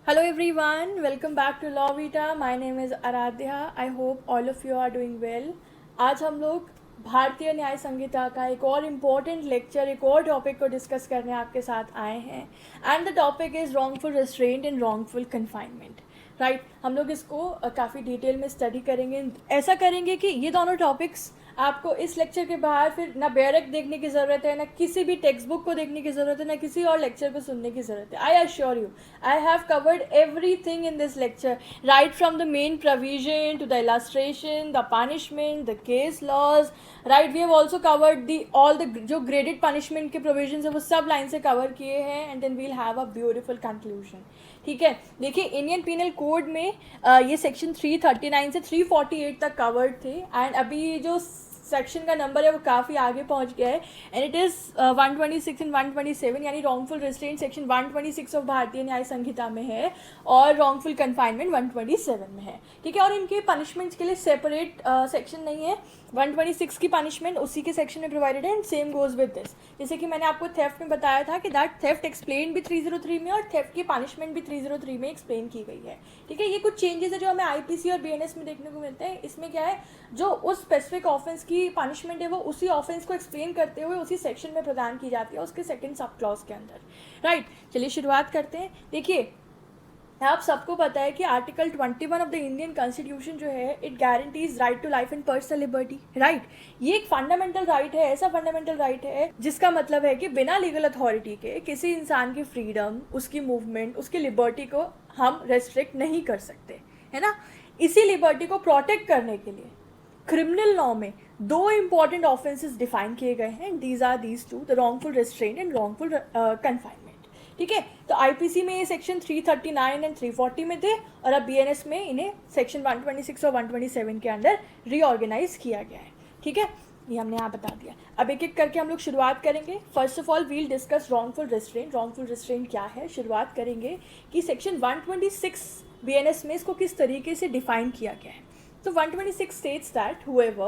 Hello everyone, welcome back to Law Vita. My name is Aradhya. I hope all of you are doing well. आज हम लोग भारतीय न्याय संहिता का एक और इम्पोर्टेंट लेक्चर, एक और टॉपिक को डिस्कस करने आपके साथ आए हैं and the topic is wrongful restraint and wrongful confinement. Right, हम लोग इसको काफ़ी डिटेल में स्टडी करेंगे. ऐसा करेंगे कि ये दोनों टॉपिक्स आपको इस लेक्चर के बाहर फिर ना बैरक देखने की ज़रूरत है, ना किसी भी टेक्स्ट बुक को देखने की ज़रूरत है, ना किसी और लेक्चर को सुनने की ज़रूरत है. I assure you, I have covered everything in this lecture, right from the main provision to the illustration, the punishment, the case laws. Right, we have also covered the all the जो graded punishment के provisions है वो सब line से cover किए हैं and then we'll have a beautiful conclusion. ठीक है, देखिए इंडियन पिनल कोड में ये सेक्शन 339 से 348 तक कवर्ड थे एंड अभी जो सेक्शन का नंबर है वो काफ़ी आगे पहुंच गया है एंड इट इज़ 126 एंड 127, यानी रॉन्गफुल रिस्ट्रेंट सेक्शन 126 ऑफ भारतीय न्याय संहिता में है और रॉन्गफुल कन्फाइनमेंट 127 में है. ठीक है, और इनके पनिशमेंट्स के लिए सेपरेट सेक्शन नहीं है. 126 की पनिशमेंट उसी के सेक्शन में प्रोवाइडेड है and same goes with this. जैसे कि मैंने आपको थेफ्ट में बताया था कि दैट थेफ्ट एक्सप्लेन भी 303 में और थेफ्ट की पनिशमेंट भी 303 में एक्सप्लेन की गई है. ठीक है, ये कुछ चेंजेस है जो हमें आईपीसी और बीएनएस में देखने को मिलते हैं. इसमें क्या है, जो उस स्पेसिफिक ऑफेंस की पनिशमेंट है वो उसी ऑफेंस को एक्सप्लेन करते हुए उसी सेक्शन में प्रदान की जाती है उसके सेकंड सब क्लॉज के अंदर. राइट, चलिए शुरुआत करते हैं. देखिए, आप सबको पता है कि article 21 of the Indian constitution जो है it guarantees right to life and personal liberty. Right, ये एक फंडामेंटल राइट है, ऐसा फंडामेंटल राइट है जिसका मतलब है कि बिना लीगल अथॉरिटी के किसी इंसान की फ्रीडम, उसकी मूवमेंट, उसकी लिबर्टी को हम रेस्ट्रिक्ट नहीं कर सकते, है ना. इसी लिबर्टी को प्रोटेक्ट करने के लिए क्रिमिनल लॉ में दो इंपॉर्टेंट ऑफेंसेस डिफाइन किए गए हैं. These are these two, the wrongful restraint and wrongful confinement. ठीक है, तो आईपीसी में ये सेक्शन 339 एंड 340 में थे और अब बीएनएस में इन्हें सेक्शन 126 और 127 के अंदर रीऑर्गेनाइज किया गया है. ठीक है, ये हमने यहाँ बता दिया. अब एक एक करके हम लोग शुरुआत करेंगे. First of all we'll discuss wrongful restraint. Wrongful restraint क्या है, शुरुआत करेंगे कि सेक्शन 126 बीएनएस में इसको किस तरीके से डिफाइन किया गया है. So 126 states that whoever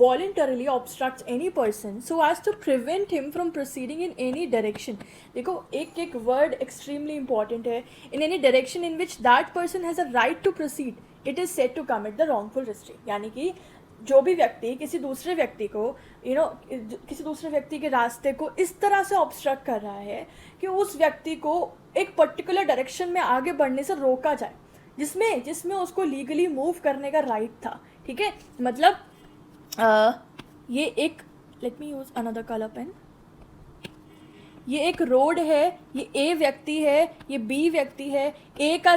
voluntarily obstructs any person so as to prevent him from proceeding in any direction. देखो एक एक word extremely important है. In any direction in which that person has a right to proceed, it is said to commit the wrongful restraint. यानी कि जो भी व्यक्ति किसी दूसरे व्यक्ति को किसी दूसरे व्यक्ति के रास्ते को इस तरह से ऑब्स्ट्रक्ट कर रहा है कि उस व्यक्ति को एक पर्टिकुलर डायरेक्शन में आगे बढ़ने से रोका जाए जिसमें उसको लीगली मूव करने का राइट था. ठीक है, मतलब ये एक, let me use another colour pen. ये एक रोड है, ये ए व्यक्ति है, ये बी व्यक्ति है. ए का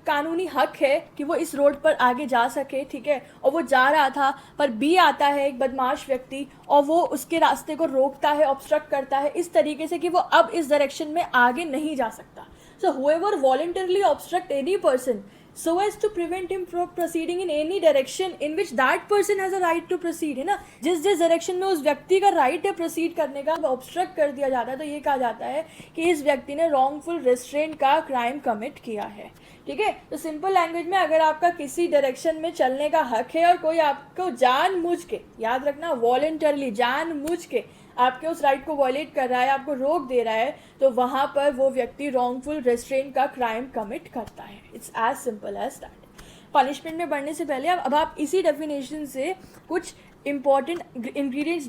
कानूनी हक है कि वो इस रोड पर आगे जा सके. ठीक है, और वो जा रहा था पर बी आता है एक बदमाश व्यक्ति और वो उसके रास्ते को रोकता है, ऑब्स्ट्रक्ट करता है इस तरीके से कि वो अब इस डायरेक्शन में आगे नहीं जा सकता. So whoever voluntarily obstruct any person so as to prevent him from proceeding in any direction in which that person has a right to proceed, है ना, जिस डायरेक्शन में उस व्यक्ति का राइट है प्रोसीड करने का, ऑब्स्ट्रक्ट कर दिया जाता है तो ये कहा जाता है कि इस व्यक्ति ने रॉन्गफुल रिस्ट्रेंट का क्राइम कमिट किया है. ठीक है, तो सिंपल लैंग्वेज में अगर आपका किसी डायरेक्शन में चलने का हक है और कोई आपको जानबूझ के, याद रखना वॉलंटरली, जानबूझ के आपके उस राइट को वॉयलेट कर रहा है, आपको रोक दे रहा है, तो वहाँ पर वो व्यक्ति रॉन्गफुल रेस्ट्रेंट का क्राइम कमिट करता है. It's as simple as that. Punishment में बढ़ने से पहले अब आप इसी डेफिनेशन से कुछ इंपॉर्टेंट इंग्रेडिएंट्स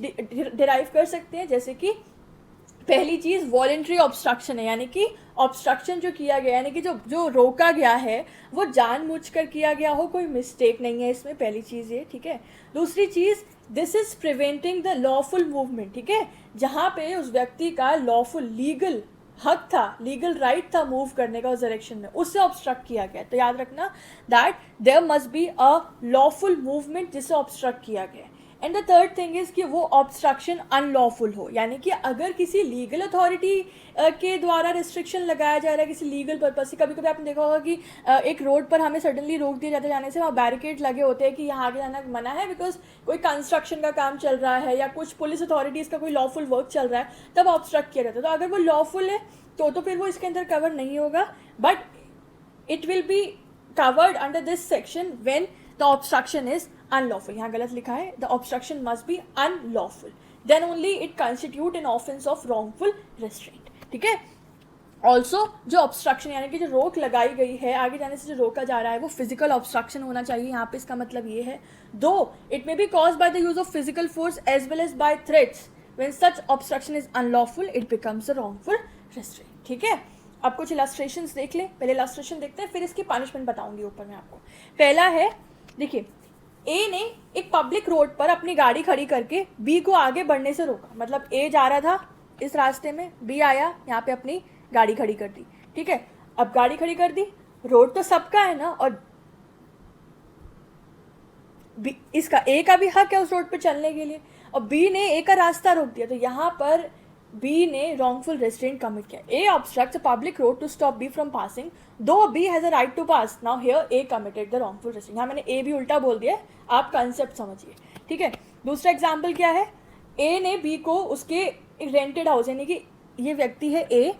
डिराइव कर सकते हैं. जैसे कि पहली चीज़ वॉलेंट्री ऑब्स्ट्रक्शन है, यानी कि ऑब्स्ट्रक्शन जो किया गया, यानी कि जो रोका गया है वो जानबूझकर किया गया हो, कोई मिस्टेक नहीं है इसमें. पहली चीज़ ये. ठीक है, दूसरी चीज़, this is preventing the lawful movement. ठीक है, जहाँ पे उस व्यक्ति का लॉफुल लीगल हक था, लीगल राइट था मूव करने का उस डायरेक्शन में, उससे ऑब्स्ट्रक्ट किया गया. तो याद रखना that there must be a lawful movement जिससे ऑब्स्ट्रक्ट किया गया. And the third thing is कि वो ऑब्स्ट्रक्शन अनलॉफुल हो, यानी कि अगर किसी लीगल अथॉरिटी के द्वारा रिस्ट्रिक्शन लगाया जा रहा है किसी लीगल पर्पज से. कभी कभी आपने देखा होगा कि एक रोड पर हमें सडनली रोक दिया जाता है जाने से, वहाँ बैरिकेड लगे होते हैं कि यहाँ आगे जाना मना है बिकॉज कोई कंस्ट्रक्शन का काम चल रहा है या कुछ पुलिस अथॉरिटीज़ का कोई लॉफुल वर्क चल रहा है, तब ऑब्स्ट्रक्ट किया जाता है. तो अगर वो लॉफुल है तो फिर वो इसके अंदर कवर नहीं होगा, but it will be covered under this section when the obstruction is unlawful. यहाँ गलत लिखा है, the obstruction must be unlawful, then only it constitute an offense of wrongful restraint. ठीक है, ऑल्सो जो ऑब्स्ट्रक्शन यानी कि जो रोक लगाई गई है, आगे जाने से जो रोका जा रहा है वो फिजिकल ऑब्स्ट्रक्शन होना चाहिए। यहाँ पे इसका मतलब ये है, though it may be caused by the use of physical force as well as by threats, when such obstruction is unlawful it becomes a wrongful restraint. ठीक है, अब कुछ इलस्ट्रेशंस देख ले, पहले इलस्ट्रेशन देखते हैं फिर इसकी पनिशमेंट बताऊंगी ऊपर में आपको। पहला है, देखिए, ए ने एक पब्लिक रोड पर अपनी गाड़ी खड़ी करके बी को आगे बढ़ने से रोका। मतलब ए जा रहा था इस रास्ते में, बी आया यहाँ पे अपनी गाड़ी खड़ी कर दी। ठीक है, अब गाड़ी खड़ी कर दी, रोड तो सबका है ना, और इसका ए का भी हक है उस रोड पे चलने के लिए, और बी ने ए का रास्ता रोक दिया, तो यहाँ पर बी ने wrongful restraint commit किया। A obstructs a public road to stop B from passing, though B has a right to pass. Now here A committed the wrongful restraint। यहाँ मैंने A भी उल्टा बोल दिया, आप कंसेप्ट समझिए। ठीक है, दूसरा एग्जाम्पल क्या है, A ने B को उसके रेंटेड हाउस, यानी कि ये व्यक्ति है A,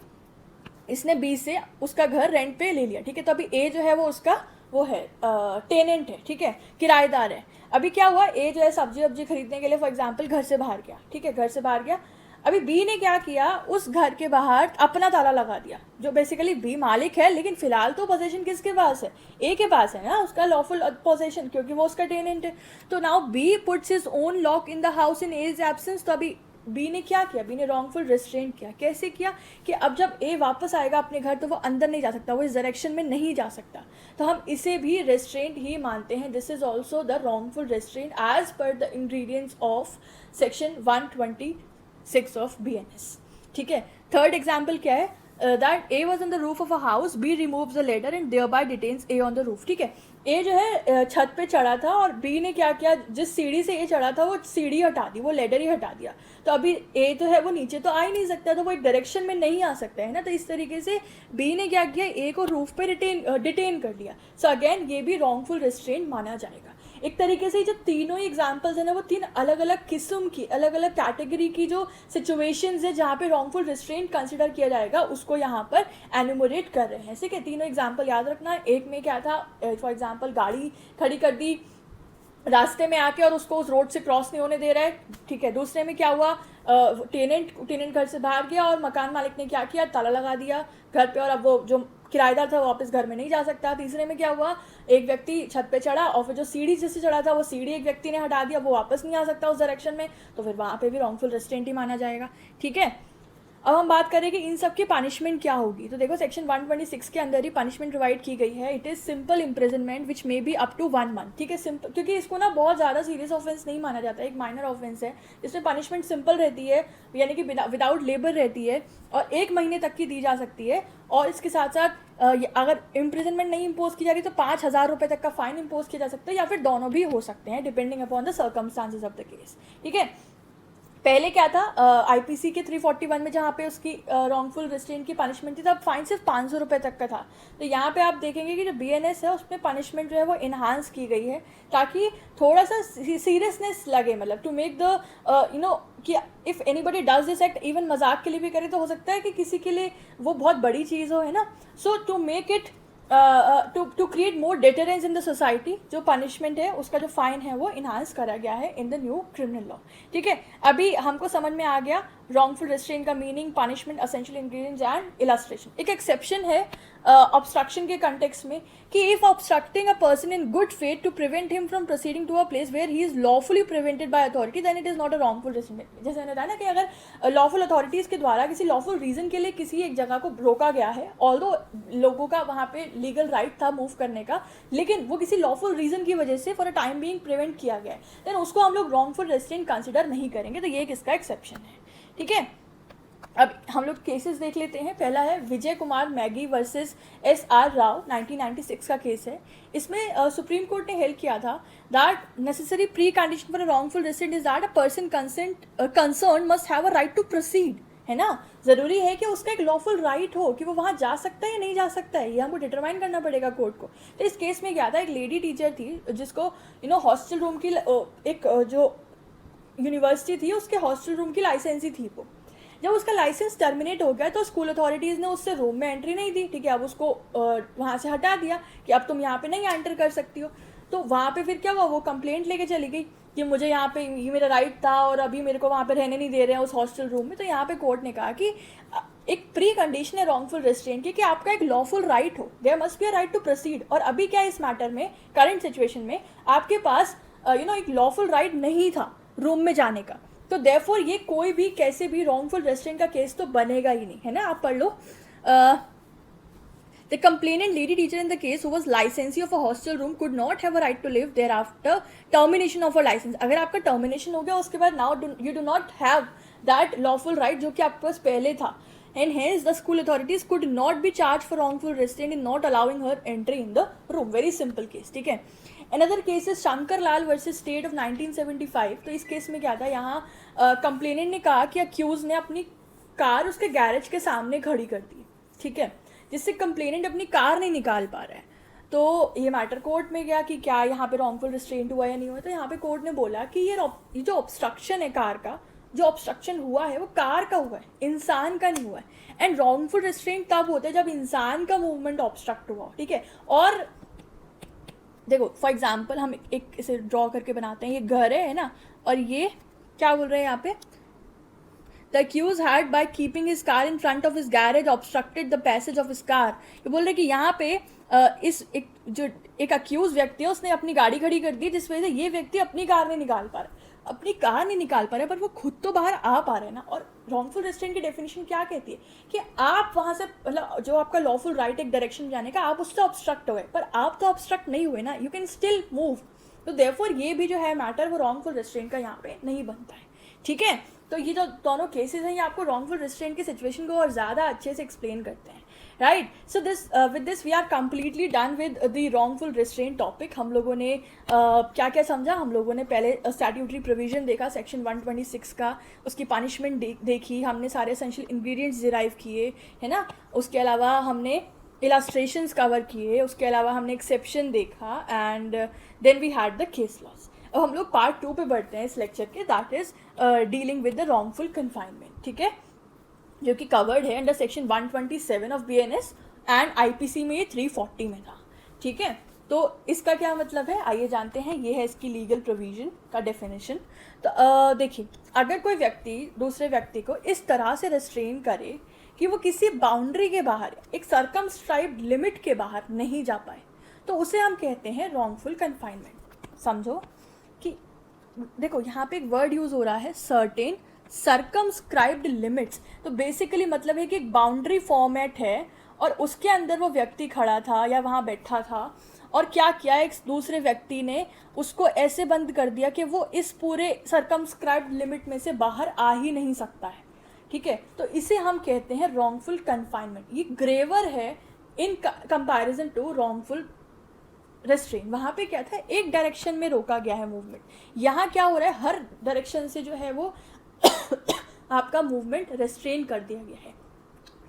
इसने B से उसका घर रेंट पे ले लिया। ठीक है, तो अभी A जो है वो उसका वो है टेनेंट है। ठीक है, किराएदार है। अभी क्या हुआ, A जो है सब्जी वब्जी खरीदने के लिए फॉर एग्जाम्पल घर से बाहर गया। ठीक है, घर से बाहर गया, अभी बी ने क्या किया, उस घर के बाहर अपना ताला लगा दिया, जो बेसिकली बी मालिक है, लेकिन फिलहाल तो पोजीशन किसके पास है, ए के पास है ना, उसका लॉफुल पोजीशन, क्योंकि वो उसका टेनेंट है। तो now B puts his own lock in the house in his absence. तो अभी बी ने क्या किया, बी ने रॉन्गफुल रेस्ट्रेंट किया। कैसे किया कि अब जब ए वापस आएगा अपने घर तो वो अंदर नहीं जा सकता, वो इस डायरेक्शन में नहीं जा सकता, तो हम इसे भी रेस्ट्रेंट ही मानते हैं। This is also the wrongful restraint as per the ingredients of section 126 of BNS। ठीक है, थर्ड एग्जाम्पल क्या है, that A was on the roof of a house, B removes the ladder and thereby detains A on the roof। ठीक है, A जो है छत पे चढ़ा था और B ने क्या किया, जिस सीढ़ी से A चढ़ा था वो सीढ़ी हटा दी, वो लेडर ही हटा दिया, तो अभी A तो है वो नीचे तो आ ही नहीं सकता, तो वो एक डायरेक्शन में नहीं आ सकता है ना, तो इस तरीके से B ने क्या किया, A को रूफ पे डिटेन कर लिया। सो अगेन ये भी रॉन्गफुल रेस्ट्रेंट माना जाएगा। एक तरीके से जो तीनों ही एग्जाम्पल्स हैं ना, वो तीन अलग अलग किस्म की, अलग अलग कैटेगरी की जो सिचुएशंस है जहाँ पे रॉन्गफुल रेस्ट्रेंट कंसिडर किया जाएगा, उसको यहाँ पर एनुमरेट कर रहे हैं। ठीक है, तीनों एग्जाम्पल याद रखना। एक में क्या था, फॉर एग्जाम्पल गाड़ी खड़ी कर दी रास्ते में आके और उसको उस रोड से क्रॉस नहीं होने दे रहा है। ठीक है, दूसरे में क्या हुआ, टेनेंट घर से बाहर गया और मकान मालिक ने क्या किया, ताला लगा दिया घर पे, और अब वो जो किराएदार था वो वापस घर में नहीं जा सकता। तीसरे में क्या हुआ, एक व्यक्ति छत पे चढ़ा और फिर जो सीढ़ी जिससे चढ़ा था वो सीढ़ी एक व्यक्ति ने हटा दिया, वो वापस नहीं आ सकता उस डायरेक्शन में, तो फिर वहाँ पे भी रॉन्गफुल रेस्ट्रेंट ही माना जाएगा। ठीक है, अब हम बात करें कि इन सब की पनिशमेंट क्या होगी। तो देखो सेक्शन 126 के अंदर ही पनिशमेंट प्रोवाइड की गई है। It is simple imprisonment which may be up to 1 month. ठीक है, सिंपल, क्योंकि इसको ना बहुत ज़्यादा सीरियस ऑफेंस नहीं माना जाता है, एक माइनर ऑफेंस है जिसमें पनिशमेंट सिंपल रहती है, यानी कि विदाउट लेबर रहती है, और 1 महीने तक की दी जा सकती है। और इसके साथ साथ अगर इम्प्रिजनमेंट नहीं इम्पोज की जा रही तो 5,000 रुपये तक का फाइन इम्पोज किया जा सकता है, या फिर दोनों भी हो सकते हैं depending upon the circumstances of the case. ठीक है, पहले क्या था, आईपीसी के 341 में जहाँ पे उसकी रॉन्गफुल रेस्ट्रेंट की पनिशमेंट थी, तब फाइन सिर्फ 500 रुपये तक का था। तो यहाँ पे आप देखेंगे कि जो BNS है उसमें पनिशमेंट जो है वो इन्हांस की गई है, ताकि थोड़ा सा सीरियसनेस लगे, मतलब टू मेक द कि if anybody does this act, even मजाक के लिए भी करे तो हो सकता है कि किसी के लिए वो बहुत बड़ी चीज़ हो, है ना। So to make it to create more deterrence in the society, जो पनिशमेंट है उसका जो फाइन है वो इन्हांस करा गया है in the new criminal law. ठीक है, अभी हमको समझ में आ गया रॉन्गफुल रेस्ट्रेंट का meaning, punishment, essential ingredients and illustration. एक एक्सेप्शन है ऑब्स्ट्रक्शन के कंटेक्स्ट में कि if obstructing a person in good faith to prevent him from proceeding to a place where he is lawfully prevented by authority then it is not a wrongful restraint. जैसे मैंने बताया ना कि अगर lawful authorities के द्वारा किसी lawful reason के लिए किसी एक जगह को रोका गया है, ऑल्दो लोगों का वहाँ पे लीगल राइट था मूव करने का, लेकिन वो किसी लॉफुल रीजन की वजह से for a time being prevent किया गया है, देन उसको हम लोग रॉन्गफुल रेस्ट्रेंट कंसिडर नहीं करेंगे। तो ये एक इसका एक्सेप्शन है। ठीक है, अब हम लोग केसेस देख लेते हैं। पहला है विजय कुमार मैगी वर्सेस SR राव, 1996 का केस है। इसमें सुप्रीम कोर्ट ने हेल्ड किया था that necessary precondition for a wrongful restraint is that a person concern must have a right to proceed, है ना। ज़रूरी है कि उसका एक लॉफुल राइट हो कि वो वहाँ जा सकता है या नहीं जा सकता है, ये हमको डिटरमाइन करना पड़ेगा कोर्ट को। तो इस केस में क्या था, एक लेडी टीचर थी जिसको हॉस्टल रूम की एक जो यूनिवर्सिटी थी उसके हॉस्टल रूम की लाइसेंसी थी वो। जब उसका लाइसेंस टर्मिनेट हो गया तो स्कूल अथॉरिटीज़ ने उससे रूम में एंट्री नहीं दी। ठीक है, अब उसको वहाँ से हटा दिया कि अब तुम यहाँ पे नहीं एंटर कर सकती हो। तो वहाँ पे फिर क्या हुआ, वो कंप्लेंट लेके चली गई कि मुझे यहाँ पे ये मेरा राइट था और अभी मेरे को वहाँ पे रहने नहीं दे रहे हैं उस हॉस्टल रूम में। तो यहाँ पे कोर्ट ने कहा कि एक प्री कंडीशन है रॉन्गफुल रेस्ट्रेंट की कि आपका एक लॉफुल राइट हो, there must be a right to proceed. और अभी क्या है इस मैटर में, करंट सिचुएशन में आपके पास एक लॉफुल राइट नहीं था रूम में जाने का, तो देयरफॉर ये कोई भी कैसे भी रॉन्गफुल रेस्ट्रेंट का केस तो बनेगा ही नहीं, है ना। आप पढ़ लो, the complainant lady teacher in the case who was licensee of a hostel room could not have a right to live there after termination of her license। अगर आपका termination हो गया उसके बाद now you do not have that lawful right जो कि आपके पास पहले था, and hence the school authorities could not be charged for wrongful restraint in not allowing her entry in the room। very simple case, ठीक है। Another case is Shankar Lal versus state of 1975। तो इस case में क्या था, यहाँ कंप्लेनेंट ने कहा कि अक्यूज ने अपनी कार उसके गैरेज के सामने खड़ी कर दी, ठीक है, जिससे कंप्लेनेंट अपनी कार नहीं निकाल पा रहा है। तो ये मैटर कोर्ट में गया कि क्या यहाँ पे रॉन्गफुल रिस्ट्रेंट हुआ या नहीं हुआ। तो यहाँ पे कोर्ट ने बोला कि ये जो ऑब्स्ट्रक्शन है कार का, जो ऑब्स्ट्रक्शन हुआ है वो कार का हुआ है, इंसान का नहीं हुआ है। एंड रॉन्गफुल रिस्ट्रेंट तब होता है जब इंसान का मूवमेंट ऑब्स्ट्रक्ट हुआ हो, ठीक है। और देखो फॉर एग्जाम्पल हम एक इसे ड्रॉ करके बनाते हैं, ये घर है ना, और ये क्या बोल रहे हैं यहाँ पे, The accused had by keeping his car in front of his garage obstructed the passage of his car। ये बोल रहे कि यहाँ पे एक अक्यूज व्यक्ति है उसने अपनी गाड़ी खड़ी कर दी जिस वजह से ये व्यक्ति अपनी कार नहीं निकाल पा रहा, पर वो खुद तो बाहर आ पा रहे हैं ना। और रॉन्गफुल रेस्ट्रेंट की डेफिनेशन क्या कहती है कि आप वहाँ से मतलब जो आपका लॉफुल राइट एक डायरेक्शन में जाने का, आप उससे ऑब्स्ट्रक्ट हो गए, पर आप तो ऑब्स्ट्रक्ट नहीं हुए ना, यू कैन स्टिल मूव। तो देयरफॉर ये भी जो है मैटर वो रॉन्गफुल रेस्ट्रेंट का यहाँ पे नहीं बनता है, ठीक है। तो ये जो दोनों केसेस हैं ये आपको रॉन्गफुल रेस्ट्रेंट की सिचुएशन को और ज़्यादा अच्छे से एक्सप्लेन करते हैं, right. So with this we are completely done with the wrongful restraint topic. हम लोगों ने क्या क्या समझा, हम लोगों ने पहले स्टैट्यूटरी प्रोविजन देखा सेक्शन 126 का, उसकी पनिशमेंट देखी, हमने सारे एसेंशियल इंग्रेडिएंट्स डिराइव किए, है ना। उसके अलावा हमने इलास्ट्रेशंस कवर किए, उसके अलावा हमने एक्सेप्शन देखा, and then we had the case laws. अब हम लोग पार्ट 2 पे बढ़ते हैं इस लेक्चर के, that is dealing with the wrongful confinement, ठीक है, जो कि कवर्ड है under section 127 of BNS and IPC में ये 340 में था, ठीक है। तो इसका क्या मतलब है आइए जानते हैं, ये है इसकी लीगल प्रोविजन का डेफिनेशन। तो देखिए, अगर कोई व्यक्ति दूसरे व्यक्ति को इस तरह से रेस्ट्रेन करे कि वो किसी बाउंड्री के बाहर, एक सर्कमस्क्राइब्ड लिमिट के बाहर नहीं जा पाए, तो उसे हम कहते हैं रॉन्गफुल कन्फाइनमेंट। समझो कि देखो यहाँ पे एक वर्ड यूज़ हो रहा है सर्टेन सर्कमस्क्राइब्ड लिमिट्स। तो बेसिकली मतलब है कि एक बाउंड्री फॉर्मेट है और उसके अंदर वो व्यक्ति खड़ा था या वहाँ बैठा था, और क्या किया, एक दूसरे व्यक्ति ने उसको ऐसे बंद कर दिया कि वो इस पूरे सर्कमस्क्राइब्ड लिमिट में से बाहर आ ही नहीं सकता है, ठीक है। तो इसे हम कहते हैं रॉन्गफुल कन्फाइनमेंट। ये ग्रेवर है in comparison to wrongful restrain. वहाँ पे क्या था, एक डायरेक्शन में रोका गया है मूवमेंट, यहाँ क्या हो रहा है, हर डायरेक्शन से जो है वो आपका मूवमेंट रेस्ट्रेन कर दिया गया है,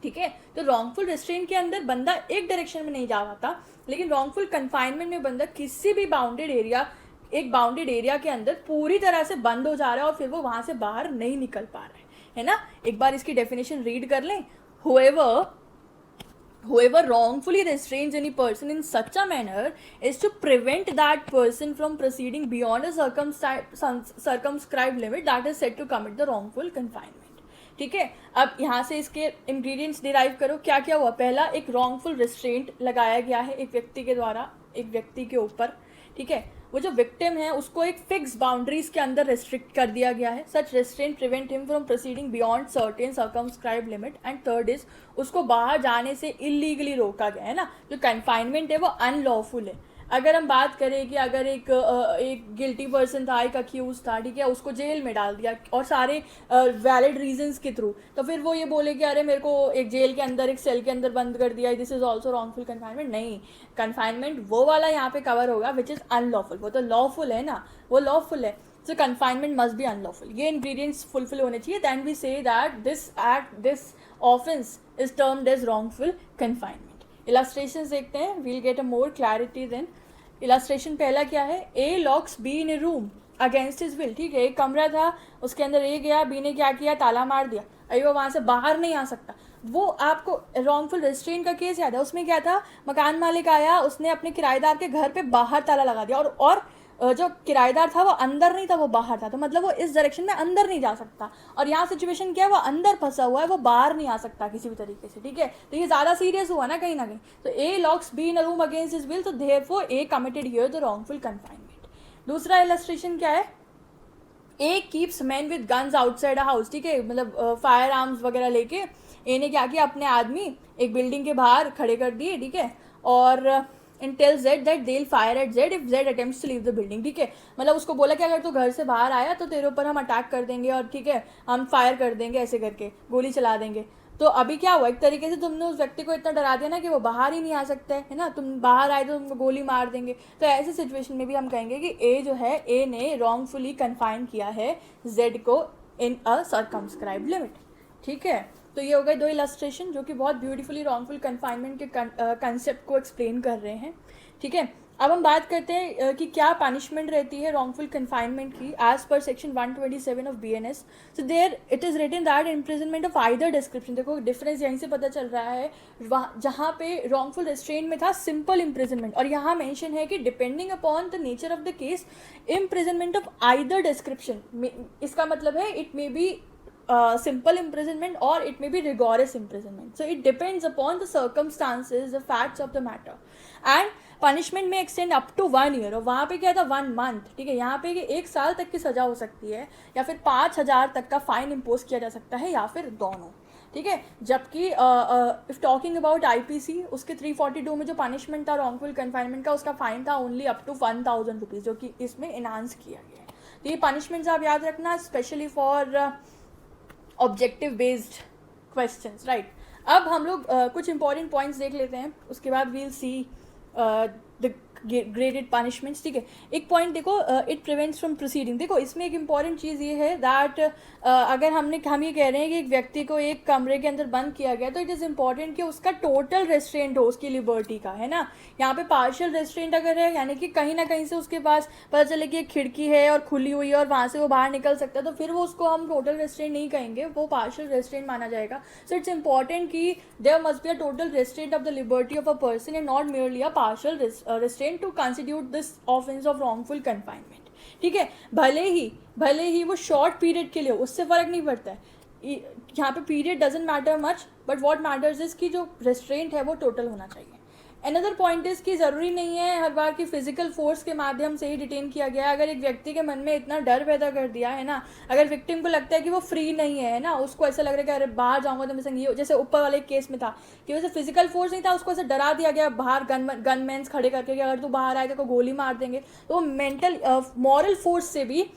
ठीक है। तो रॉन्गफुल रेस्ट्रेन के अंदर बंदा एक डायरेक्शन में नहीं जा पाता, लेकिन रॉन्गफुल कन्फाइनमेंट में बंदा किसी भी बाउंडेड एरिया के अंदर पूरी तरह से बंद हो जा रहा है और फिर वो वहाँ से बाहर नहीं निकल पा रहा है ना। एक बार इसकी डेफिनेशन रीड कर लें। Whoever wrongfully restrains any person in such a manner is to prevent that person from proceeding beyond a circumscribed limit that is said to commit the wrongful confinement, ठीक है। अब यहाँ से इसके इंग्रेडिएंट्स डिराइव करो, क्या क्या हुआ। पहला, एक wrongful restraint लगाया गया है एक व्यक्ति के द्वारा एक व्यक्ति के ऊपर, ठीक है। वो जो विक्टिम है उसको एक फिक्स बाउंड्रीज के अंदर रेस्ट्रिक्ट कर दिया गया है। Such restraint prevent him from proceeding beyond certain circumscribed limit. And third is, उसको बाहर जाने से इलीगली रोका गया है ना। जो कन्फाइनमेंट है वो अनलॉफुल है। अगर हम बात करें कि अगर एक गिल्टी पर्सन था, एक अक्यूज था, ठीक है, उसको जेल में डाल दिया और सारे वैलिड रीजंस के थ्रू, तो फिर वो ये बोले कि अरे मेरे को एक जेल के अंदर एक सेल के अंदर बंद कर दिया, this is also wrongful confinement. नहीं, कन्फाइनमेंट वो वाला यहाँ पे कवर होगा विच इज़ अनलॉफुल। वो तो लॉफुल है ना, वो लॉफुल है, so confinement must be unlawful. ये इंग्रीडियंट्स फुलफिल होने चाहिए, then we say that this offence is termed as wrongful confinement. Illustration देखते हैं, we'll get a more clarity then. Illustration पहला क्या है, A locks B in a room against his will, ठीक है। एक कमरा था, उसके अंदर ए गया, बी ने क्या किया, ताला मार दिया, अभी वो वहाँ से बाहर नहीं आ सकता। वो आपको रॉन्गफुल रेस्ट्रेन का केस याद है, उसमें क्या था, मकान मालिक आया, उसने अपने किराएदार के घर पे बाहर ताला लगा दिया और जो किराएदार था वो अंदर नहीं था, वो बाहर था, तो मतलब वो इस डायरेक्शन में अंदर नहीं जा सकता। और यहाँ सिचुएशन क्या है, वो अंदर फंसा हुआ है, वो बाहर नहीं आ सकता किसी भी तरीके से, ठीक है। तो ये ज़्यादा सीरियस हुआ ना कहीं ना कहीं। तो A locks B in a room against his will, तो therefore A committed here the wrongful confinement. दूसरा इलस्ट्रेशन क्या है, A keeps man with guns outside a house, ठीक है, मतलब फायर आर्म्स वगैरह लेके ए ने क्या किया, अपने आदमी एक बिल्डिंग के बाहर खड़े कर दिए, ठीक है, और and tell Z that they will fire at Z if Z attempts to leave the building, ठीक है। मतलब उसको बोला कि अगर तू घर से बाहर आया तो तेरे ऊपर हम अटैक कर देंगे और ठीक है हम फायर कर देंगे, ऐसे करके गोली चला देंगे। तो अभी क्या हुआ, एक तरीके से तुमने उस व्यक्ति को इतना डरा दिया ना कि वो बाहर ही नहीं आ सकता है ना, तुम बाहर आए तो तुमको गोली मार देंगे। तो ऐसे सिचुएशन में भी हम कहेंगे कि ए जो है, ए ने रॉन्गफुली कन्फाइन किया है जेड को इन अ सर्कमस्क्राइब्ड लिमिट, ठीक है। तो ये हो गए दो इलस्ट्रेशन जो कि बहुत ब्यूटीफुली रॉन्गफुल कन्फाइनमेंट के कंसेप्ट को एक्सप्लेन कर रहे हैं, ठीक है। अब हम बात करते हैं कि क्या पनिशमेंट रहती है रॉन्गफुल कन्फाइनमेंट की as per section 127 of BNS। So there it is written that imprisonment of either description, देखो डिफरेंस यहीं से पता चल रहा है, जहाँ पे रॉन्गफुल रेस्ट्रेन में था सिंपल इम्प्रिजनमेंट, और यहाँ मेंशन है कि depending upon the nature of the case imprisonment of either description. इसका मतलब है it may B simple imprisonment or it may be rigorous imprisonment. So it depends upon the circumstances, the facts of the matter. And punishment may extend up to 1 year, और वहाँ पे क्या था 1 month, ठीक है। यहाँ पे कि 1 साल तक की सज़ा हो सकती है, या फिर 5,000 तक का फाइन इम्पोज किया जा सकता है, या फिर दोनों, ठीक है। जबकि इफ टॉकिंग अबाउट IPC, उसके 342 में जो पनिशमेंट था रॉन्गफुल कन्फाइनमेंट का, उसका फाइन था ओनली अप टू 1,000 रुपीज़, जो कि इसमें इनहांस किया गया है। तो ये पनिशमेंट्स आप याद रखना, specially for objective based questions, right. अब हम लोग कुछ इंपॉर्टेंट पॉइंट्स देख लेते हैं, उसके बाद we'll see the graded punishments, ठीक है। एक पॉइंट देखो, इट प्रिवेंट्स फ्रॉम प्रोसीडिंग। देखो इसमें एक इंपॉर्टेंट चीज़ ये है दैट अगर हम ये कह रहे हैं कि एक व्यक्ति को एक कमरे के अंदर बंद किया गया, तो इट इज़ इंपॉर्टेंट कि उसका टोटल रेस्ट्रेंट हो उसकी लिबर्टी का, है ना। यहाँ पे पार्शियल रेस्ट्रेंट अगर है, यानी कि कहीं ना कहीं से उसके पास पता चले कि एक खिड़की है और खुली हुई है और वहाँ से वो बाहर निकल सकता है, तो फिर वो उसको हम टोटल रेस्ट्रेंट नहीं कहेंगे, वो पार्शियल रेस्ट्रेंट माना जाएगा। सो इट्स इंपॉर्टेंट कि there must be a total restraint of the liberty of a person and not merely a partial restraint to constitute this offence of wrongful confinement, ठीक है। भले ही वो शॉर्ट पीरियड के लिए, उससे फ़र्क नहीं पड़ता है, यहाँ पे period doesn't matter much, but what matters is कि जो रेस्ट्रेंट है वो टोटल होना चाहिए। अनदर पॉइंट इज़ कि ज़रूरी नहीं है हर बार कि फिजिकल फोर्स के माध्यम से ही डिटेन किया गया है। अगर एक व्यक्ति के मन में इतना डर पैदा कर दिया है ना, अगर विक्टिम को लगता है कि वो फ्री नहीं है ना, उसको ऐसा लग रहा है कि अरे बाहर जाऊंगा तो मेरे संग ये, जैसे ऊपर वाले केस में था कि वैसे फिजिकल फोर्स नहीं था, उसको ऐसा डरा दिया गया बाहर गनमैन्स खड़े करके कि अगर तू बाहर आए तो गोली मार देंगे। तो मेंटल मॉरल फोर्स से भी एक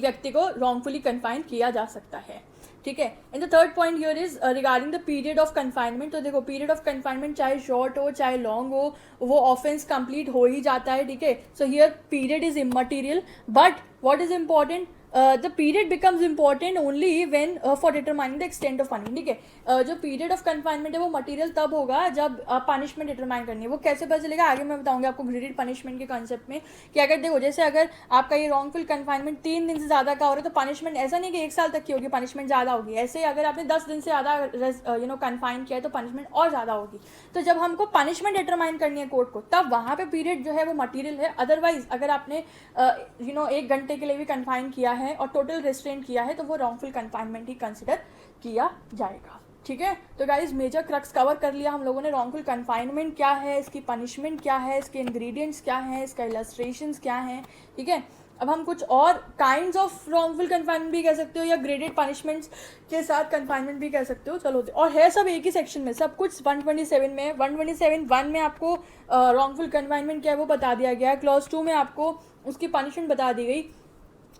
व्यक्ति को रॉन्गफुली कन्फाइन किया जा सकता है, ठीक है। And the third point here is regarding the period of confinement. तो देखो पीरियड ऑफ कन्फाइनमेंट चाहे शॉर्ट हो चाहे लॉन्ग हो, वो ऑफेंस कंप्लीट हो ही जाता है, ठीक है। So here period is immaterial, but what is important, the period becomes important only when for determining the extent of punishment, ठीक है। जो पीरियड ऑफ कन्फाइनमेंट है वो मटेरियल तब होगा जब पनिशमेंट डिटरमाइन करनी है। वो कैसे पता चलेगा, आगे मैं बताऊंगी आपको ग्रेडेड पनिशमेंट के कॉन्सेप्ट में, कि अगर देखो जैसे अगर आपका ये रॉन्गफुल कन्फाइनमेंट 3 दिन से ज़्यादा का हो रहा है, तो पनिशमेंट ऐसा नहीं कि 1 साल तक की होगी, पनिशमेंट ज़्यादा होगी। ऐसे अगर आपने 10 दिन से ज़्यादा कन्फाइन किया है तो पनिशमेंट और ज़्यादा होगी। तो जब हमको पनिशमेंट डिटरमाइन करनी है कोर्ट को, तब वहाँ पे पीरियड जो है वो मटेरियल है। अदरवाइज अगर आपने 1 घंटे के लिए भी कन्फाइन किया है और टोटल रेस्ट्रेंट किया है, तो वो रॉन्गफुल कन्फाइनमेंट ही कंसिडर किया जाएगा, ठीक है। तो गाइज मेजर क्रक्स कवर कर लिया हम लोगों ने। रॉन्गफुल कन्फाइनमेंट क्या है, इसकी पनिशमेंट क्या है, इसके इंग्रेडिएंट्स क्या हैं, इसका इलस्ट्रेशंस क्या हैं, ठीक है। अब हम कुछ और काइंड्स ऑफ रॉन्गफुल कन्फाइनमेंट भी कह सकते हो, या ग्रेडेड पनिशमेंट्स के साथ कन्फाइनमेंट भी कह सकते हो, चलो। और है सब एक ही सेक्शन में, सब कुछ 127 में है। 127(1) में आपको रॉन्गफुल कन्फाइनमेंट क्या है वो बता दिया गया है। क्लॉज 2 में आपको उसकी पनिशमेंट बता दी गई।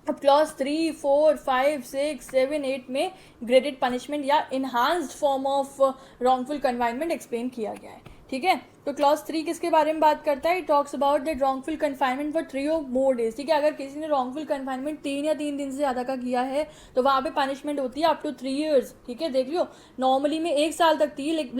अब क्लॉज 3, 4, 5, 6, 7, 8 में ग्रेडेड पनिशमेंट या enhanced form of wrongful confinement explain किया गया है, ठीक है। तो क्लॉज 3 किसके बारे में बात करता है, talks about that wrongful confinement for 3 or more days, ठीक है। अगर किसी ने रॉन्गफुल कन्फाइनमेंट 3 या 3 दिन से ज़्यादा का किया है तो वहाँ पे पनिशमेंट होती है अप टू 3 years, ठीक है। देख लियो नॉर्मली में 1 साल तक थी,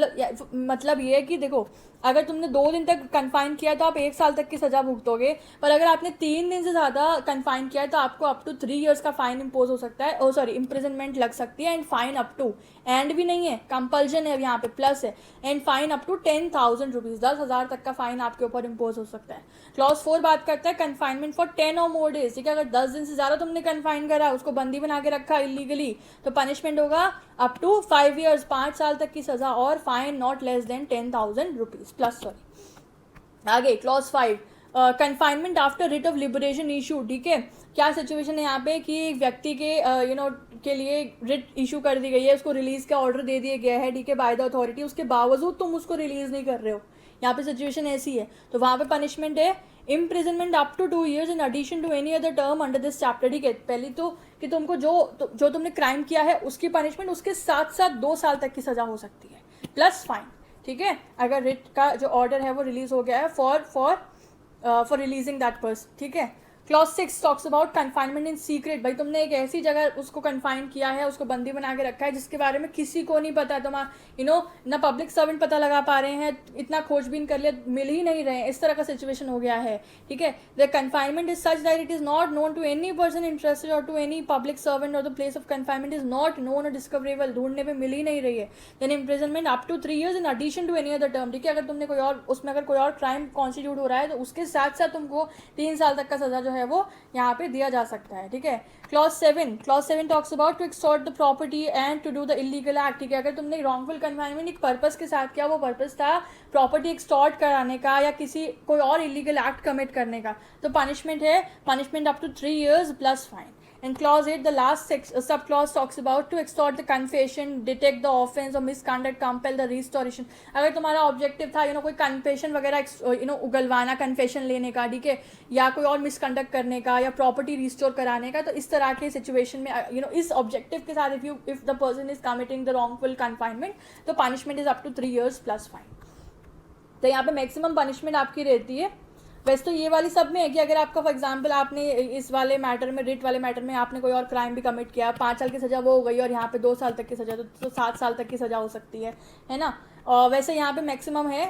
मतलब ये है कि देखो अगर तुमने 2 दिन तक कन्फाइन किया है तो आप 1 साल तक की सज़ा भुगतोगे, पर अगर आपने 3 दिन से ज़्यादा कन्फाइन किया है तो आपको अप टू 3 years का फाइन इम्पोज हो सकता है, इम्प्रिजनमेंट लग सकती है। And fine up to, and भी नहीं है, कंपल्जन है यहाँ पे, प्लस है, and fine up to 10,000 rupees rupees, 10,000 तक का फाइन आपके ऊपर इम्पोज हो सकता है। क्लॉज 4 बात करता है कन्फाइनमेंट फॉर 10 और मोर डेज, ठीक है। अगर 10 दिन से ज़्यादा तुमने कन्फाइन करा, उसको बंदी बना के रखा इलीगली, तो पनिशमेंट होगा अप टू 5 ईयर्स, 5 साल तक की सज़ा, और fine not less than 10,000 rupees plus, sorry. आगे clause 5, confinement after writ of liberation issue, ठीक है। क्या सिचुएशन है यहाँ पे कि एक व्यक्ति के के लिए रिट इशू कर दी गई है, उसको रिलीज का ऑर्डर दे दिया गया है, ठीक है, बाय द अथॉरिटी, उसके बावजूद तुम उसको रिलीज नहीं कर रहे हो, यहाँ पे सिचुएशन ऐसी है, तो वहाँ पे पनिशमेंट है imprisonment up to 2 years in addition to any other term under this chapter, ठीक है। पहली तो कि तुमको जो तुमने क्राइम किया है उसकी पनिशमेंट उसके साथ साथ 2 साल तक की सजा हो सकती है प्लस फाइन, ठीक है, अगर रिट का जो ऑर्डर है वो रिलीज हो गया है फॉर रिलीजिंग दैट पर्सन, ठीक है। Clause 6 talks about confinement in secret, भाई तुमने एक ऐसी जगह उसको कन्फाइन किया है, उसको बंदी बना के रखा है जिसके बारे में किसी को नहीं पता, तुम ना पब्लिक सर्वेंट पता लगा पा रहे हैं, इतना खोजबीन कर लिया, मिल ही नहीं रहे हैं, इस तरह का सिचुएशन हो गया है, ठीक है। The confinement is such that it is not known to any person interested or to any public servant, or the place of confinement is not known or discoverable, ढूंढने पे मिल ही नहीं रही है। Then imprisonment up to 3 years in addition to any other term, ठीक है। अगर तुमने कोई और उसमें अगर कोई और क्राइम कॉन्स्टिट्यूट हो रहा है तो उसके साथ साथ तुमको 3 साल तक का सजा जो है वो यहाँ पे दिया जा सकता है, ठीक है। Clause 7 talks about to extort the property and to do the illegal act, ठीक है। अगर तुमने रॉन्गफुल कन्फाइनमेंट एक पर्पस के साथ किया, वो पर्पस था प्रॉपर्टी एक्सटॉर्ट कराने का या किसी कोई और इलीगल एक्ट कमिट करने का, तो पनिशमेंट है punishment up to 3 years plus fine. In clause 8, the last sub clause talks about to extort the confession, detect the offense or misconduct, compel the restoration. अगर तुम्हारा ऑब्जेक्टिव था कोई confession वगैरह उगलवाना, confession लेने का, ठीक है, या कोई और मिसकंडक्ट करने का या प्रॉपर्टी रिस्टोर कराने का, तो इस तरह के सिचुएशन में इस ऑब्जेक्टिव के साथ if the person is committing the wrongful confinement, तो punishment is up to 3 years plus fine. तो यहाँ पे मैक्सिमम पनिशमेंट आपकी रहती है। वैसे तो ये वाली सब में है कि अगर आपका फॉर एग्जांपल आपने इस वाले मैटर में, रिट वाले मैटर में आपने कोई और क्राइम भी कमिट किया, 5 साल की सज़ा वो हो गई और यहाँ पे 2 साल तक की सज़ा, तो 7 साल तक की सज़ा हो सकती है ना। और वैसे यहाँ पे मैक्सिमम है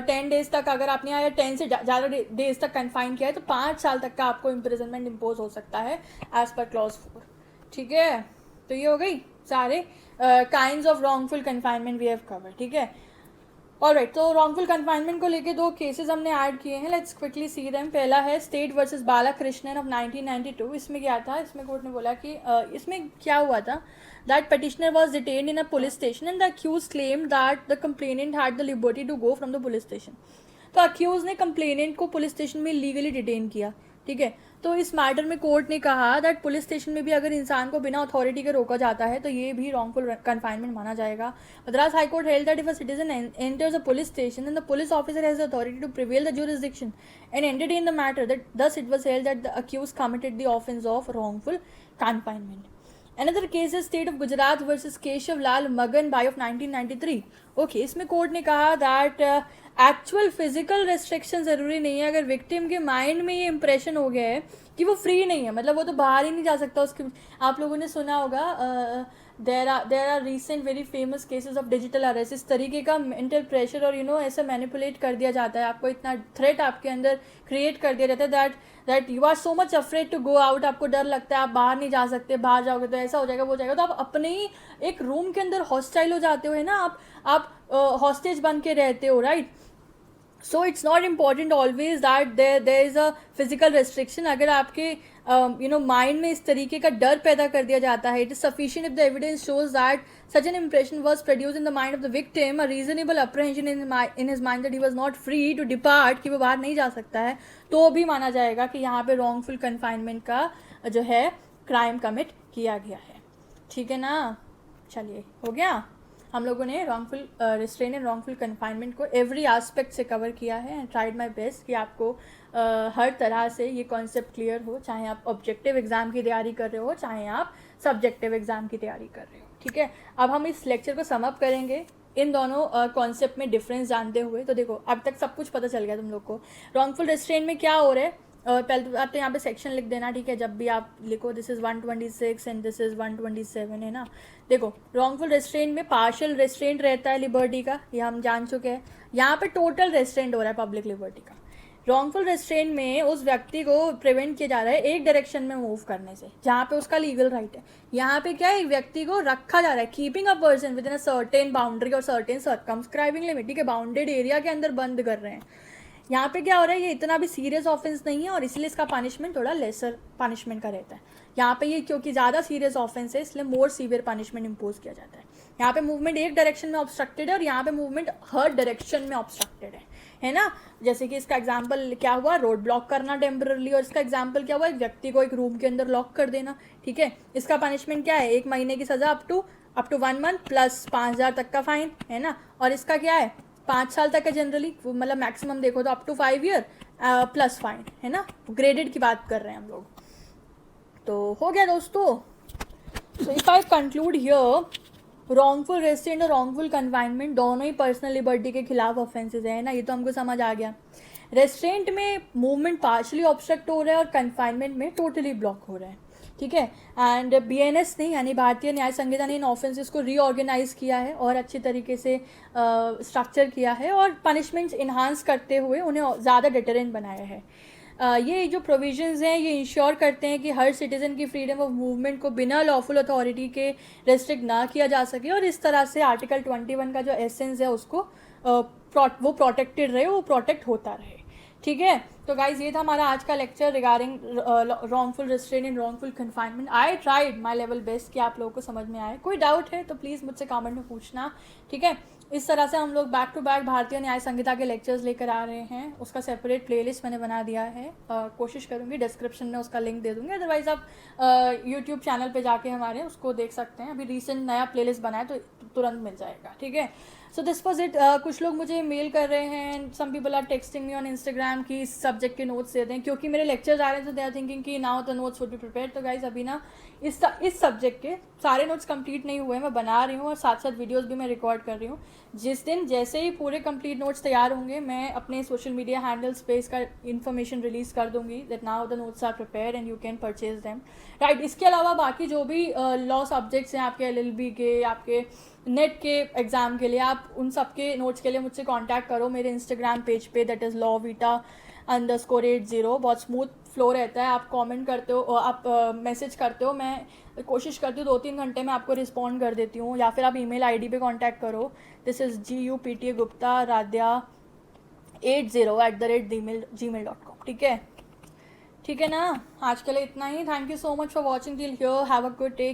10 days तक, अगर आपने यहाँ 10 से ज़्यादा डेज तक कन्फाइन किया है तो 5 साल तक का आपको इम्प्रिजनमेंट इम्पोज हो सकता है एज पर क्लॉज 4, ठीक है। तो ये हो गई सारे kinds of wrongful confinement we have cover, ठीक है। ऑलराइट, तो रॉन्गफुल कन्फाइनमेंट को लेके 2 केसेस हमने ऐड किए हैं, लेट्स क्विकली सी देम। पहला है स्टेट वर्सेस बालाकृष्णन ऑफ 1992। इसमें क्या था, इसमें कोर्ट ने बोला कि इसमें क्या हुआ था, that petitioner was detained in a police station and the accused claimed that the complainant had the liberty to go from the police station। तो अक्यूज ने कंप्लेनेंट को पुलिस स्टेशन में लीगली डिटेन किया, ठीक है। तो इस मैटर में कोर्ट ने कहा दैट पुलिस स्टेशन में भी अगर इंसान को बिना अथॉरिटी के रोका जाता है तो ये भी रॉन्गफुल कन्फाइनमेंट माना जाएगा। Madras high court held that if a citizen enters a police station and the police officer has the authority to prevail the jurisdiction and entertain the matter, that thus it was held that the accused committed the offence of wrongful confinement. Another case is state of Gujarat versus Keshav Lal Magan Bhai of 1993। Okay, इसमें court ने कहा that actual physical restriction ज़रूरी नहीं है, अगर victim के mind में ये इंप्रेशन हो गया है कि वो फ्री नहीं है, मतलब वो तो बाहर ही नहीं जा सकता उसके। आप लोगों ने सुना होगा there are recent very famous cases of digital arrest. इस तरीके का मेंटल प्रेशर और ऐसे मैनिपुलेट कर दिया जाता है, आपको इतना थ्रेट आपके अंदर क्रिएट कर दिया जाता है that you are so much afraid to go out. आपको डर लगता है, आप बाहर नहीं जा सकते, बाहर जाओगे तो ऐसा हो जाएगा, वो हो जाएगा, तो आप अपने ही एक रूम के अंदर हॉस्टाइल हो जाते हो, है ना, आप हॉस्टेज बन के रहते हो, right. So it's not important always that there is a physical restriction. अगर आपके माइंड में इस तरीके का डर पैदा कर दिया जाता है, it is sufficient if the evidence shows that such an impression was produced in the mind of the victim, a reasonable apprehension in his mind that he was not free to depart, कि वो बाहर नहीं जा सकता है, तो भी माना जाएगा कि यहाँ पे wrongful confinement का जो है क्राइम कमिट किया गया है, ठीक है ना। चलिए, हो गया, हम लोगों ने wrongful restrain and wrongful confinement को एवरी एस्पेक्ट से कवर किया है एंड ट्राइड माई बेस्ट कि आपको हर तरह से ये कॉन्सेप्ट क्लियर हो, चाहे आप ऑब्जेक्टिव एग्जाम की तैयारी कर रहे हो, चाहे आप सब्जेक्टिव एग्जाम की तैयारी कर रहे हो, ठीक है। अब हम इस लेक्चर को सम अप करेंगे इन दोनों कॉन्सेप्ट में डिफरेंस जानते हुए। तो देखो, अब तक सब कुछ पता चल गया तुम लोग को रॉन्गफुल रिस्ट्रेन में क्या हो रहा है। पहले तो आप तो यहाँ पे सेक्शन लिख देना, ठीक है, जब भी आप लिखो this is 126 and this is 127, है ना। देखो, रॉन्गफुल रेस्ट्रेंट में पार्शियल रेस्ट्रेंट रहता है लिबर्टी का, ये हम जान चुके हैं। यहाँ पे टोटल रेस्ट्रेंट हो रहा है पब्लिक लिबर्टी का। रॉन्गफुल रेस्ट्रेंट में उस व्यक्ति को प्रिवेंट किया जा रहा है एक डायरेक्शन में मूव करने से जहाँ पे उसका लीगल राइट है। यहाँ पे क्या है, एक व्यक्ति को रखा जा रहा है, keeping a person with in a certain boundary और सर्टेन सर्कमस्क्राइबिंग लिमिट, ठीक है, बाउंडेड एरिया के अंदर बंद कर रहे हैं। यहाँ पे क्या हो रहा है, ये इतना भी सीरियस ऑफेंस नहीं है और इसलिए इसका पनिशमेंट थोड़ा लेसर पनिशमेंट का रहता है। यहाँ पे ये क्योंकि ज़्यादा सीरियस ऑफेंस है इसलिए मोर सीवियर पनिशमेंट इम्पोज किया जाता है। यहाँ पे मूवमेंट एक डायरेक्शन में ऑब्स्ट्रक्टेड है और यहाँ पे मूवमेंट हर डायरेक्शन में ऑब्स्ट्रक्टेड है ना। जैसे कि इसका एग्जाम्पल क्या हुआ, रोड ब्लॉक करना टेम्पररी, और इसका एग्जाम्पल क्या हुआ, एक व्यक्ति को एक रूम के अंदर लॉक कर देना, ठीक है। इसका पनिशमेंट क्या है, 1 महीने की सज़ा अप टू 1 मंथ प्लस 5,000 तक का फाइन, है ना। और इसका क्या है, 5 साल तक है जनरली, मतलब मैक्सिमम देखो तो up to 5 year plus fine, है ना। ग्रेडेड की बात कर रहे हैं हम लोग। तो हो गया दोस्तों। So if I conclude here, wrongful restaurant और रॉन्गफुल कन्फाइनमेंट दोनों ही पर्सनल लिबर्टी के खिलाफ ऑफेंसेस है ना, ये तो हमको समझ आ गया। रेस्ट्रेंट में मूवमेंट पार्शली ऑब्स्ट्रक्ट हो रहा है और कन्फाइनमेंट में टोटली ब्लॉक हो रहा है, ठीक है। एंड BNS ने यानी भारतीय न्याय संहिता ने इन ऑफेंसेस को रीऑर्गेनाइज किया है और अच्छी तरीके से स्ट्रक्चर किया है और पनिशमेंट्स इन्हांस करते हुए उन्हें ज़्यादा डिटरेंट बनाया है। ये जो प्रोविजंस हैं ये इंश्योर करते हैं कि हर सिटीज़न की फ्रीडम ऑफ मूवमेंट को बिना लॉफुल अथॉरिटी के रेस्ट्रिक्ट ना किया जा सके और इस तरह से आर्टिकल 21 का जो एसेंस है उसको वो प्रोटेक्टेड रहे, वो प्रोटेक्ट होता रहे, ठीक है। तो गाइज ये था हमारा आज का lecture regarding wrongful restaurant and wrongful confinement. I tried my level best कि आप लोगों को समझ में आए। कोई डाउट है तो प्लीज़ मुझसे कमेंट में पूछना, ठीक है। इस तरह से हम लोग बैक टू बैक भारतीय न्याय संहिता के लेक्चर्स लेकर आ रहे हैं। उसका सेपरेट प्लेलिस्ट मैंने बना दिया है, कोशिश करूँगी डिस्क्रिप्शन में उसका लिंक दे दूँगी, अदरवाइज़ आप यूट्यूब चैनल पे जाके हमारे उसको देख सकते हैं। अभी रिसेंट नया प्लेलिस्ट बनाए तो तुरंत मिल जाएगा, ठीक है। So this was it. कुछ लोग मुझे मेल कर रहे हैं, some people are texting me on Instagram कि इस सब्जेक्ट के नोट्स दे दें, क्योंकि मेरे लेक्चर्स आ रहे हैं तो दे आर थिंकिंग कि now the notes would be prepared. तो गाइज अभी ना इस सब्जेक्ट के सारे नोट्स कंप्लीट नहीं हुए, मैं बना रही हूँ और साथ साथ वीडियोस भी मैं रिकॉर्ड कर रही हूँ। जिस दिन जैसे ही पूरे कंप्लीट नोट्स तैयार होंगे मैं अपने सोशल मीडिया हैंडल्स पे इसका इन्फॉर्मेशन रिलीज कर दूंगी that now the notes are prepared and you can purchase them, right. इसके अलावा बाकी जो भी लॉ सब्जेक्ट्स हैं आपके LLB के, आपके नेट के एग्ज़ाम के लिए, आप उन सब के नोट्स के लिए मुझसे कांटेक्ट करो मेरे इंस्टाग्राम पेज पे, दैट इज़ lawvita_80। बहुत स्मूथ फ्लो रहता है, आप कमेंट करते हो, आप मैसेज करते हो, मैं कोशिश करती हूँ 2-3 घंटे में आपको रिस्पॉन्ड कर देती हूँ, या फिर आप ईमेल ID पे कांटेक्ट करो। दिस इज़ gupta_radhya80@gmail.com, ठीक है, ठीक है ना। आज के लिए इतना ही। Thank you so much for watching till here. Have a good day.